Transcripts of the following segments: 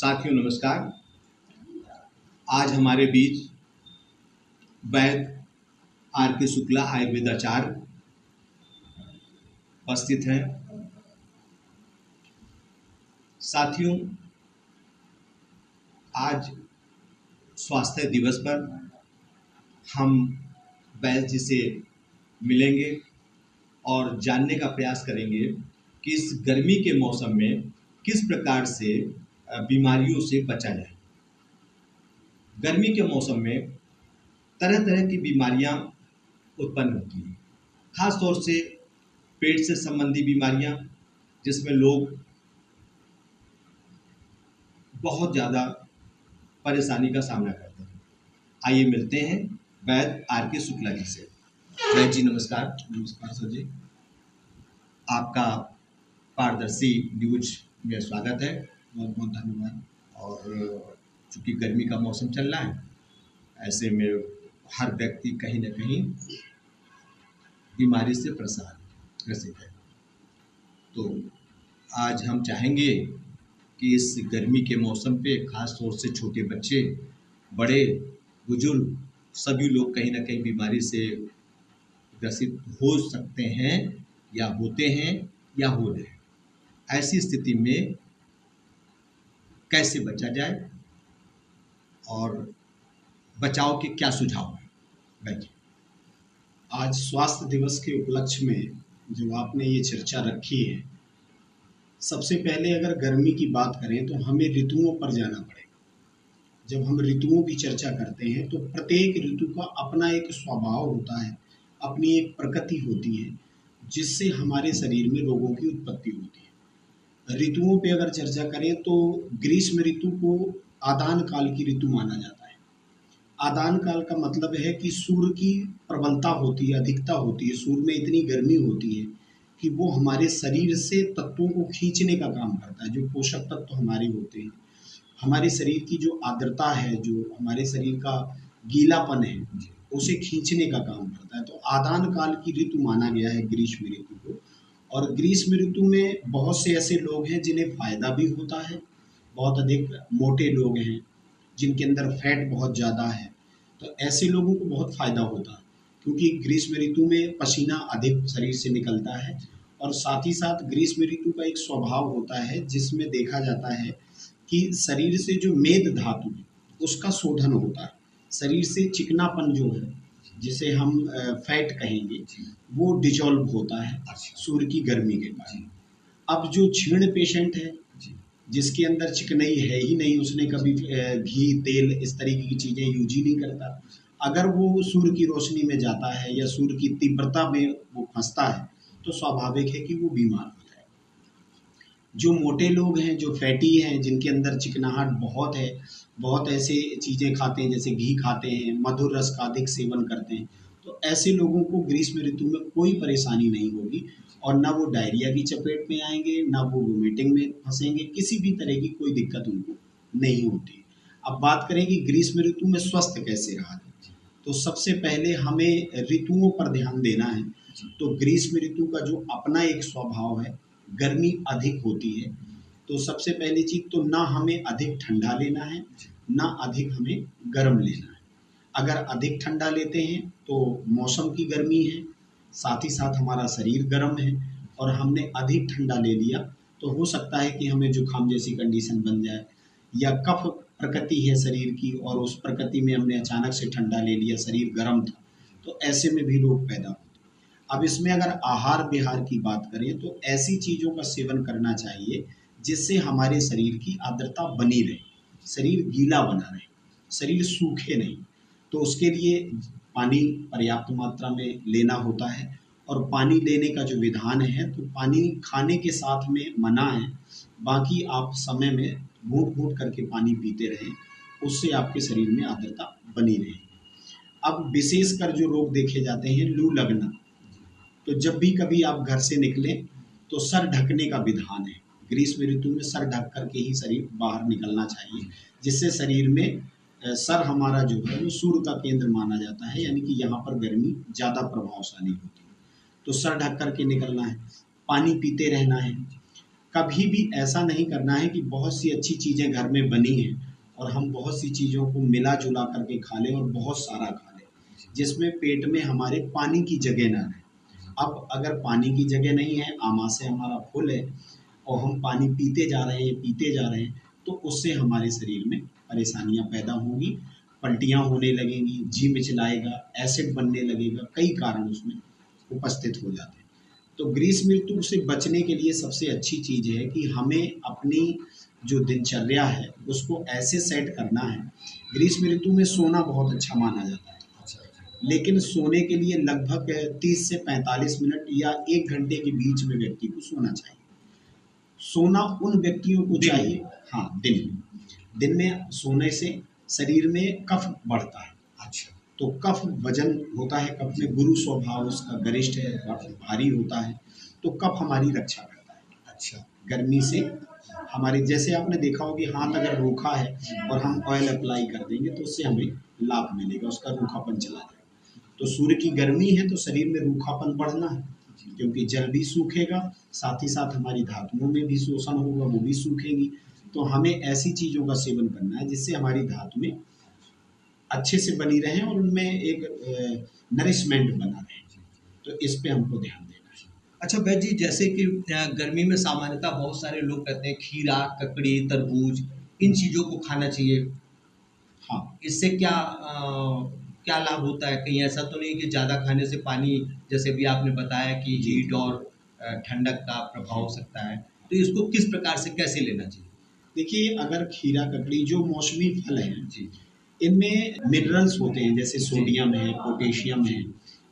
साथियों नमस्कार। आज हमारे बीच वैद्य आर के शुक्ला आयुर्वेदाचार्य उपस्थित हैं। साथियों, आज स्वास्थ्य दिवस पर हम वैद्य जी से मिलेंगे और जानने का प्रयास करेंगे कि इस गर्मी के मौसम में किस प्रकार से बीमारियों से बचा जाए। गर्मी के मौसम में तरह तरह की बीमारियां उत्पन्न होती हैं, खास तौर से पेट से संबंधी बीमारियां, जिसमें लोग बहुत ज़्यादा परेशानी का सामना करते हैं। आइए मिलते हैं वैद्य आर के शुक्ला जी से। वैद्य जी नमस्कार। नमस्कार सर जी। आपका पारदर्शी न्यूज में स्वागत है। बहुत बहुत धन्यवाद। और चूँकि गर्मी का मौसम चल रहा है, ऐसे में हर व्यक्ति कहीं न कहीं बीमारी से ग्रसित है। तो आज हम चाहेंगे कि इस गर्मी के मौसम पे खास तौर से छोटे बच्चे, बड़े, बुजुर्ग सभी लोग कहीं न कहीं बीमारी से ग्रसित हो सकते हैं या होते हैं या हो रहे हैं। ऐसी स्थिति में कैसे बचा जाए और बचाव के क्या सुझाव हैं? आज स्वास्थ्य दिवस के उपलक्ष्य में जो आपने ये चर्चा रखी है, सबसे पहले अगर गर्मी की बात करें तो हमें ऋतुओं पर जाना पड़ेगा। जब हम ऋतुओं की चर्चा करते हैं तो प्रत्येक ऋतु का अपना एक स्वभाव होता है, अपनी एक प्रकृति होती है, जिससे हमारे शरीर में रोगों की उत्पत्ति होती है। ऋतुओं पे अगर चर्चा करें तो ग्रीष्म ऋतु को आदान काल की ऋतु माना जाता है। आदान काल का मतलब है कि सूर्य की प्रबलता होती है, अधिकता होती है, सूर्य में इतनी गर्मी होती है कि वो हमारे शरीर से तत्वों को खींचने का काम करता है। जो पोषक तत्व हमारे होते हैं, हमारे शरीर की जो आर्द्रता है, जो हमारे शरीर का गीलापन है, उसे खींचने का काम करता है। तो आदान काल की ऋतु माना गया है ग्रीष्म ऋतु को। और ग्रीष्म ऋतु में बहुत से ऐसे लोग हैं जिन्हें फायदा भी होता है। बहुत अधिक मोटे लोग हैं जिनके अंदर फैट बहुत ज़्यादा है, तो ऐसे लोगों को बहुत फ़ायदा होता है, क्योंकि ग्रीष्म ऋतु में पसीना अधिक शरीर से निकलता है। और साथ ही साथ ग्रीष्म ऋतु का एक स्वभाव होता है जिसमें देखा जाता है कि शरीर से जो मेद धातु है उसका शोधन होता है। शरीर से चिकनापन जो है, जिसे हम फैट कहेंगे, वो डिजॉल्व होता है सूर्य की गर्मी के कारण। अब जो क्षीण पेशेंट है, जिसके अंदर चिकनाई है ही नहीं, उसने कभी घी, तेल, इस तरीके की चीज़ें यूज ही नहीं करता, अगर वो सूर्य की रोशनी में जाता है या सूर्य की तीव्रता में वो फंसता है तो स्वाभाविक है कि वो बीमार हो जाए। जो मोटे लोग हैं, जो फैटी हैं, जिनके अंदर चिकनाहट बहुत है, बहुत ऐसे चीज़ें खाते हैं जैसे घी खाते हैं, मधुर रस का अधिक सेवन करते हैं, तो ऐसे लोगों को ग्रीष्म ऋतु में कोई परेशानी नहीं होगी और ना वो डायरिया की चपेट में आएंगे, ना वो वोमिटिंग में फंसेंगे, किसी भी तरह की कोई दिक्कत उनको नहीं होती। अब बात करें कि ग्रीष्म ऋतु में स्वस्थ कैसे रहा जाए, तो सबसे पहले हमें ऋतुओं पर ध्यान देना है। तो ग्रीष्म ऋतु का जो अपना एक स्वभाव है, गर्मी अधिक होती है, तो सबसे पहली चीज़ तो ना हमें अधिक ठंडा लेना है, ना अधिक हमें गर्म लेना है। अगर अधिक ठंडा लेते हैं तो मौसम की गर्मी है, साथ ही साथ हमारा शरीर गर्म है, और हमने अधिक ठंडा ले लिया तो हो सकता है कि हमें जुकाम जैसी कंडीशन बन जाए, या कफ प्रकृति है शरीर की और उस प्रकृति में हमने अचानक से ठंडा ले लिया, शरीर गर्म था, तो ऐसे में भी रोग पैदा होते हैं। अब इसमें अगर आहार विहार की बात करें तो ऐसी चीज़ों का सेवन करना चाहिए जिससे हमारे शरीर की आर्द्रता बनी रहे, शरीर गीला बना रहे, शरीर सूखे नहीं। तो उसके लिए पानी पर्याप्त मात्रा में लेना होता है, और पानी लेने का जो विधान है, तो पानी खाने के साथ में मना है, बाकी आप समय में घूंट घूंट करके पानी पीते रहें, उससे आपके शरीर में आर्द्रता बनी रहे। अब विशेषकर जो रोग देखे जाते हैं, लू लगना, तो जब भी कभी आप घर से निकलें तो सर ढकने का विधान है। ग्रीष्म ऋतु में सर ढक करके ही शरीर बाहर निकलना चाहिए, जिससे शरीर में सर हमारा जो है वो सूर्य का केंद्र माना जाता है, यानी कि यहाँ पर गर्मी ज़्यादा प्रभावशाली होती है, तो सर ढक करके निकलना है। पानी पीते रहना है। कभी भी ऐसा नहीं करना है कि बहुत सी अच्छी चीज़ें घर में बनी हैं और हम बहुत सी चीज़ों को मिला जुला करके खा लें और बहुत सारा खा लें, जिसमें पेट में हमारे पानी की जगह ना रहे। अब अगर पानी की जगह नहीं है, आमाशय हमारा फुल है और हम पानी पीते जा रहे हैं, तो उससे हमारे शरीर में परेशानियां पैदा होंगी, पलटियां होने लगेंगी, जी मिचलाएगा, एसिड बनने लगेगा, कई कारण उसमें उपस्थित हो जाते हैं। तो ग्रीष्म ऋतु से बचने के लिए सबसे अच्छी चीज़ है कि हमें अपनी जो दिनचर्या है उसको ऐसे सेट करना है। ग्रीष्म ऋतु में सोना बहुत अच्छा माना जाता है, लेकिन सोने के लिए लगभग 30 से 45 मिनट या 1 घंटे के बीच में व्यक्ति को सोना चाहिए। सोना उन व्यक्तियों को चाहिए, हाँ, दिन में सोने से शरीर में कफ बढ़ता है। अच्छा। तो कफ वजन होता है, कफ में गुरु स्वभाव उसका गरिष्ठ है, कफ भारी होता है, तो कफ हमारी रक्षा करता है। अच्छा। गर्मी से हमारे, जैसे आपने देखा हो कि हाथ अगर रूखा है और हम ऑयल अप्लाई कर देंगे तो उससे हमें लाभ मिलेगा, उसका रूखापन चला जाएगा। तो सूर्य की गर्मी है तो शरीर में रूखापन बढ़ना है, क्योंकि जल भी सूखेगा, साथ ही साथ हमारी धातुओं में भी शोषण होगा, वो भी सूखेगी। तो हमें ऐसी चीज़ों का सेवन करना है जिससे हमारी धातुएं अच्छे से बनी रहें और उनमें एक नरिशमेंट बना रहे। तो इस पे हमको ध्यान देना है। अच्छा वैद्य जी, जैसे कि गर्मी में सामान्यतः बहुत सारे लोग कहते हैं खीरा, ककड़ी, तरबूज, इन चीज़ों को खाना चाहिए। हाँ, इससे क्या लाभ होता है? कहीं ऐसा तो नहीं कि ज़्यादा खाने से पानी, जैसे अभी आपने बताया कि हीट और ठंडक का प्रभाव हो सकता है, तो इसको किस प्रकार से कैसे लेना चाहिए? देखिए, अगर खीरा, ककड़ी जो मौसमी फल हैं, जी। इनमें मिनरल्स होते हैं, जैसे सोडियम है, पोटेशियम है,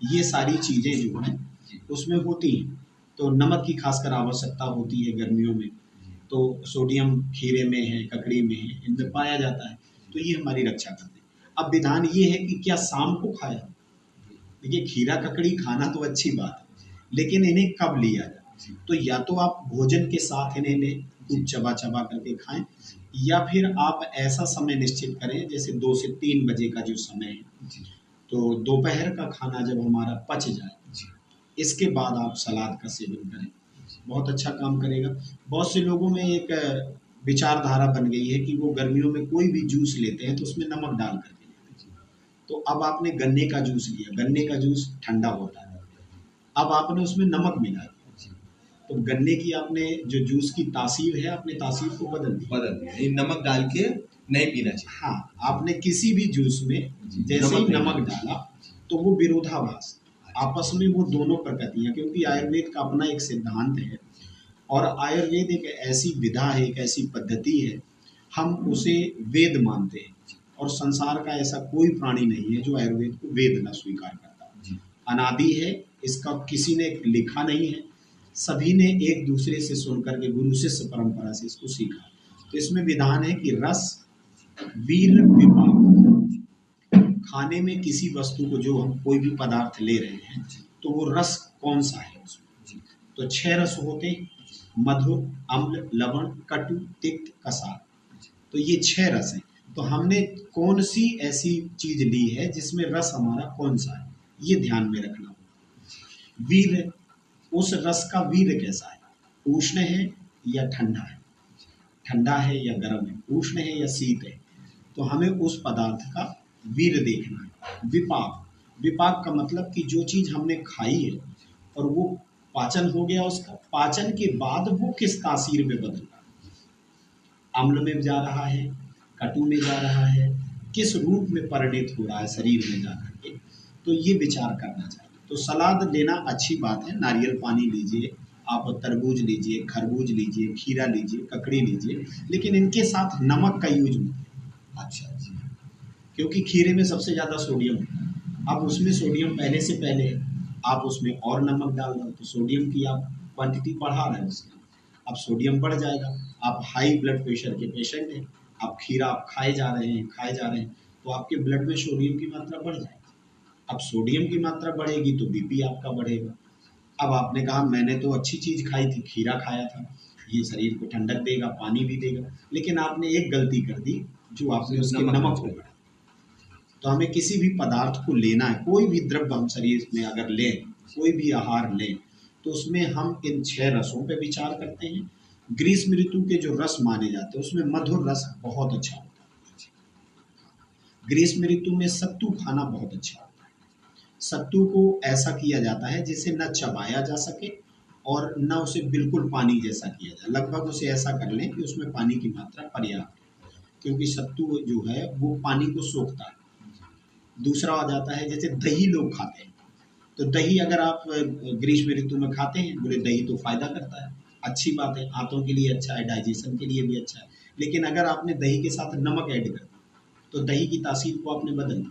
ये सारी चीज़ें जो हैं उसमें होती हैं। तो नमक की खासकर आवश्यकता होती है गर्मियों में, तो सोडियम खीरे में है, ककड़ी में है, इनमें पाया जाता है, तो ये हमारी रक्षा करते हैं। अब विधान ये है कि क्या शाम को खाया? देखिए, खीरा ककड़ी खाना तो अच्छी बात है, लेकिन इन्हें कब लिया जाए? तो या तो आप भोजन के साथ इन्हें लें, खूब चबा चबा करके खाएं, या फिर आप ऐसा समय निश्चित करें जैसे 2 से 3 बजे का जो समय है, तो दोपहर का खाना जब हमारा पच जाए, इसके बाद आप सलाद का सेवन करें, बहुत अच्छा काम करेगा। बहुत से लोगों में एक विचारधारा बन गई है कि वो गर्मियों में कोई भी जूस लेते हैं तो उसमें नमक डाल करके लेते हैं। तो अब आपने गन्ने का जूस लिया, गन्ने का जूस ठंडा होता है, अब आपने उसमें नमक मिला दिया, तो गन्ने की आपने जो जूस की तासीर है, आपने तासीर को बदल दिया। ये नमक डाल के नहीं पीना चाहिए। हाँ, आपने किसी भी जूस में जैसे ही नमक डाला तो वो विरोधाभास, आपस में वो दोनों प्रकृतियां, क्योंकि आयुर्वेद का अपना एक सिद्धांत है और आयुर्वेद एक ऐसी विधा है, एक ऐसी पद्धति है, हम उसे वेद मानते हैं और संसार का ऐसा कोई प्राणी नहीं है जो आयुर्वेद को वेद न स्वीकार करता। अनादि है, इसका किसी ने लिखा नहीं है, सभी ने एक दूसरे से सुनकर के गुरु शिष्य परंपरा से इसको सीखा। तो इसमें विधान है कि रस, वीर, विपाक, खाने में किसी वस्तु को जो हम कोई भी पदार्थ ले रहे हैं तो वो रस कौन सा है उसमें। तो 6 रस होते हैं, मधुर, अम्ल, लवण, कटु, तिक्त, कसार। तो ये 6 रस हैं। तो हमने कौन सी ऐसी चीज ली है जिसमें रस हमारा कौन सा है, ये ध्यान में रखना होगा। वीर, उस रस का वीर कैसा है, उष्ण है या ठंडा है, ठंडा है या गर्म है, उष्ण है या शीत है, तो हमें उस पदार्थ का वीर देखना है। विपाक, विपाक का मतलब कि जो चीज हमने खाई है और वो पाचन हो गया, उसका पाचन के बाद वो किस तासीर में बदल रहा है, अम्ल में जा रहा है, कटु में जा रहा है, किस रूप में परिणित हो रहा है शरीर में जाकर के, तो ये विचार करना चाहिए। तो सलाद लेना अच्छी बात है, नारियल पानी लीजिए, आप तरबूज लीजिए, खरबूज लीजिए, खीरा लीजिए, ककड़ी लीजिए, लेकिन इनके साथ नमक का यूज मत। अच्छा जी, क्योंकि खीरे में सबसे ज़्यादा सोडियम है। अब उसमें सोडियम पहले से पहले आप उसमें और नमक डाल दो तो सोडियम की आप क्वांटिटी बढ़ा रहे हैं उसकी, अब सोडियम बढ़ जाएगा। आप हाई ब्लड प्रेशर के पेशेंट हैं, आप खीरा आप खाए जा रहे हैं तो आपके ब्लड में सोडियम की मात्रा बढ़ जाएगी। अब सोडियम की मात्रा बढ़ेगी तो बीपी आपका बढ़ेगा। अब आपने कहा मैंने तो अच्छी चीज़ खाई थी, खीरा खाया था, ये शरीर को ठंडक देगा, पानी भी देगा, लेकिन आपने एक गलती कर दी, जो आपने उसके नमक को बढ़ा। तो हमें किसी भी पदार्थ को लेना है, कोई भी द्रव्य हम शरीर में अगर लें, कोई भी आहार लें, तो उसमें हम इन 6 रसों पे विचार करते हैं। ग्रीष्म ऋतु के जो रस माने जाते हैं उसमें मधुर रस बहुत अच्छा होता है। ग्रीष्म ऋतु में सत्तू खाना बहुत अच्छा होता है। सत्तू को ऐसा किया जाता है जिसे न चबाया जा सके और न उसे बिल्कुल पानी जैसा किया जाए, लगभग उसे ऐसा कर लें कि उसमें पानी की मात्रा पर्याप्त हो, क्योंकि सत्तू जो है वो पानी को सोखता है। दूसरा आ जाता है जैसे दही लोग खाते हैं, तो दही अगर आप ग्रीष्म ऋतु में खाते हैं, बोले दही तो फायदा करता है, अच्छी बात है, आंतों के लिए अच्छा है, डाइजेशन के लिए भी अच्छा है। लेकिन अगर आपने दही के साथ नमक ऐड कर दिया तो दही की तासीर को आपने बदल दिया,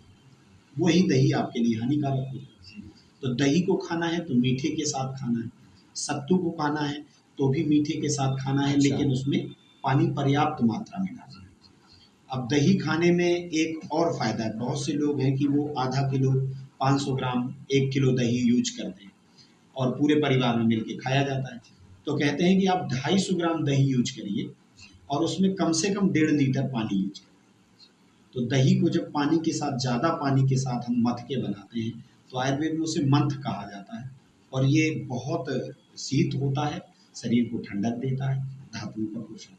वही दही आपके लिए हानिकारक हो जाएगा। तो दही को खाना है तो मीठे के साथ खाना है, सत्तू को खाना है तो भी मीठे के साथ खाना है, अच्छा। लेकिन उसमें पानी पर्याप्त मात्रा में डालना है। अब दही खाने में एक और फायदा है, बहुत से लोग हैं कि वो आधा किलो, 500 ग्राम, 1 किलो दही यूज करते हैं और पूरे परिवार में मिलके खाया जाता है। तो कहते हैं कि आप 250 ग्राम दही यूज करिए और उसमें कम से कम 1.5 लीटर पानी यूज करिए। तो दही को जब पानी के साथ, ज़्यादा पानी के साथ हम मथ के बनाते हैं तो आयुर्वेद में उसे मंथ कहा जाता है और ये बहुत शीत होता है, शरीर को ठंडक देता है, धातुओं का पोषण।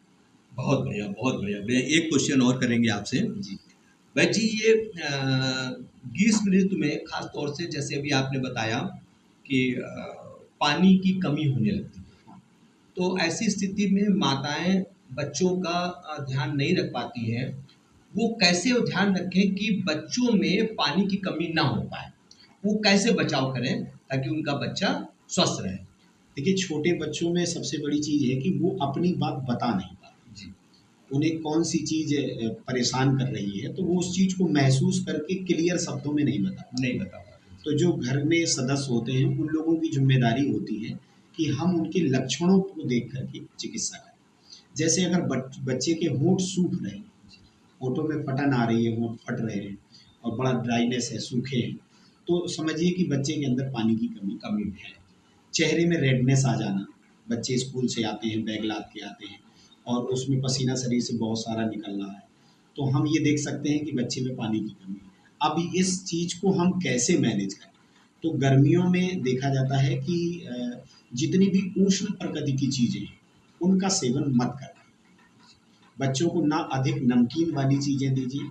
बहुत बढ़िया, बहुत बढ़िया। मैं एक क्वेश्चन और करेंगे आपसे। जी। भाई जी, ये ग्रीष्म ऋतु में खास तौर से जैसे अभी आपने बताया कि पानी की कमी होने लगती है, तो ऐसी स्थिति में माताएं बच्चों का ध्यान नहीं रख पाती हैं। वो कैसे वो ध्यान रखें कि बच्चों में पानी की कमी ना हो पाए? वो कैसे बचाव करें ताकि उनका बच्चा स्वस्थ रहे? देखिए, छोटे बच्चों में सबसे बड़ी चीज़ है कि वो अपनी बात बता नहीं पाते। जी। उन्हें कौन सी चीज़ परेशान कर रही है तो वो उस चीज़ को महसूस करके क्लियर शब्दों में नहीं बता पाते। नहीं बता पाते। तो जो घर में सदस्य होते हैं उन लोगों की जिम्मेदारी होती है कि हम उनके लक्षणों को देख करके चिकित्सा करें। जैसे अगर बच्चे के होंठ सूख रहे हैं, होठों में फटन आ रही है, होंठ फट रहे हैं और बड़ा ड्राइनेस है, सूखे हैं, तो समझिए कि बच्चे के अंदर पानी की कमी है। चेहरे में रेडनेस आ जाना, बच्चे स्कूल से आते हैं, बैग लाद के आते हैं और उसमें पसीना शरीर से बहुत सारा निकल रहा है, तो हम ये देख सकते हैं कि बच्चे में पानी की कमी है। अब इस चीज़ को हम कैसे मैनेज करें? तो गर्मियों में देखा जाता है कि जितनी भी उष्ण प्रकृति की चीज़ें हैं, उनका सेवन मत करें। बच्चों को ना अधिक नमकीन वाली चीज़ें दीजिए,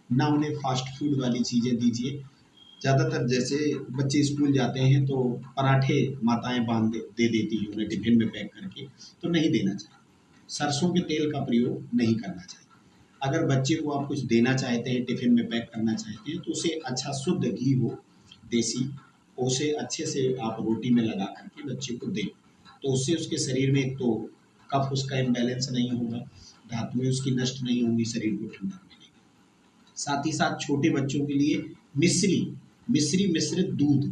ना उन्हें फास्ट फूड वाली चीज़ें दीजिए। ज़्यादातर जैसे बच्चे स्कूल जाते हैं तो पराठे माताएँ बाँध दे देती हैं उन्हें टिफ़िन में पैक करके, तो नहीं देना चाहिए। सरसों के तेल का प्रयोग नहीं करना चाहिए। अगर बच्चे को आप कुछ देना चाहते हैं, टिफ़िन में पैक करना चाहते हैं, तो उसे अच्छा शुद्ध घी हो, देसी, उसे अच्छे से आप रोटी में लगा कर के बच्चे को दें। तो उससे उसके शरीर में एक तो कफ उसका इम्बैलेंस नहीं होगा, धातुएँ उसकी नष्ट नहीं होंगी, शरीर को ठंडक मिलेगी। साथ ही साथ छोटे बच्चों के लिए मिश्री मिश्रित दूध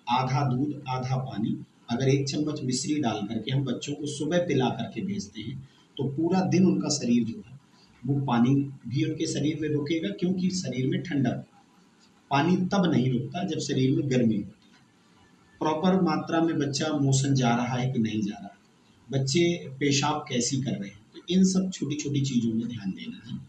आधा पानी, अगर 1 चम्मच मिश्री डाल करके हम बच्चों को सुबह पिला करके भेजते हैं, तो पूरा दिन उनका शरीर जो है वो पानी भी उनके शरीर में रुकेगा, क्योंकि शरीर में ठंडक है। पानी तब नहीं रुकता जब शरीर में गर्मी होती है। प्रॉपर मात्रा में बच्चा मोशन जा रहा है कि नहीं जा रहा है, बच्चे पेशाब कैसी कर रहे हैं, तो इन सब छोटी-छोटी चीज़ों में ध्यान देना है।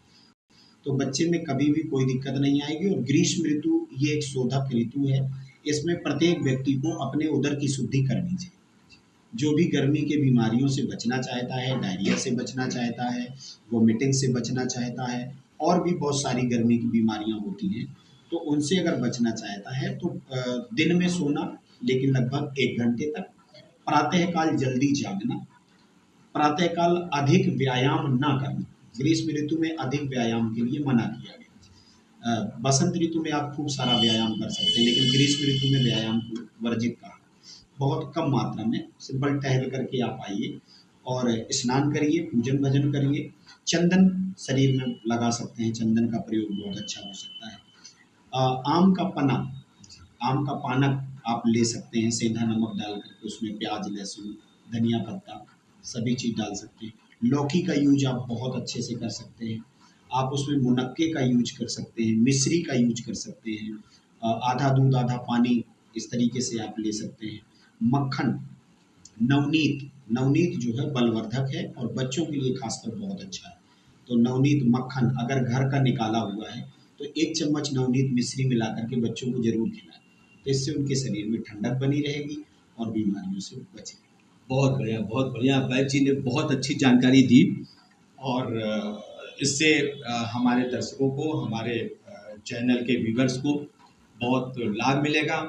तो बच्चे में कभी भी कोई दिक्कत नहीं आएगी। और ग्रीष्म ऋतु ये एक शोधक ऋतु है, इसमें प्रत्येक व्यक्ति को अपने उदर की शुद्धि करनी चाहिए। जो भी गर्मी के बीमारियों से बचना चाहता है, डायरिया से बचना चाहता है, वोमिटिंग से बचना चाहता है और भी बहुत सारी गर्मी की बीमारियां होती हैं, तो उनसे अगर बचना चाहता है तो दिन में सोना, लेकिन लगभग 1 घंटे तक, प्रातःकाल जल्दी जागना, प्रातःकाल अधिक व्यायाम ना करना। ग्रीष्म ऋतु में अधिक व्यायाम के लिए मना किया गया। बसंत ऋतु में आप खूब सारा व्यायाम कर सकते हैं, लेकिन ग्रीष्म ऋतु में व्यायाम को वर्जित कहा। बहुत कम मात्रा में सिंपल टहल करके आप आइए और स्नान करिए, पूजन भजन करिए। चंदन शरीर में लगा सकते हैं, चंदन का प्रयोग बहुत अच्छा हो सकता है। आम का पन्ना, आम का पानक आप ले सकते हैं, सेंधा नमक डाल करके उसमें प्याज, लहसुन, धनिया पत्ता सभी चीज़ डाल सकते हैं। लौकी का यूज आप बहुत अच्छे से कर सकते हैं। आप उसमें मुनक्के का यूज कर सकते हैं, मिश्री का यूज कर सकते हैं। आधा दूध आधा पानी, इस तरीके से आप ले सकते हैं। मक्खन, नवनीत, नवनीत जो है बलवर्धक है और बच्चों के लिए खासकर बहुत अच्छा है। तो नवनीत मक्खन अगर घर का निकाला हुआ है तो 1 चम्मच नवनीत मिश्री मिला करके बच्चों को ज़रूर खिलाएं, तो इससे उनके शरीर में ठंडक बनी रहेगी और बीमारियों से बचेंगे। बहुत बढ़िया। वैद्य जी ने बहुत अच्छी जानकारी दी और इससे हमारे दर्शकों को, हमारे चैनल के व्यूवर्स को बहुत लाभ मिलेगा।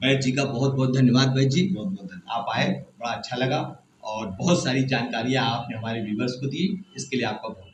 वैद्य जी का बहुत बहुत धन्यवाद। वैद्य जी, बहुत बहुत धन्यवाद। आप आए, बड़ा अच्छा लगा और बहुत सारी जानकारियाँ आपने हमारे व्यूवर्स को दी, इसके लिए आपका बहुत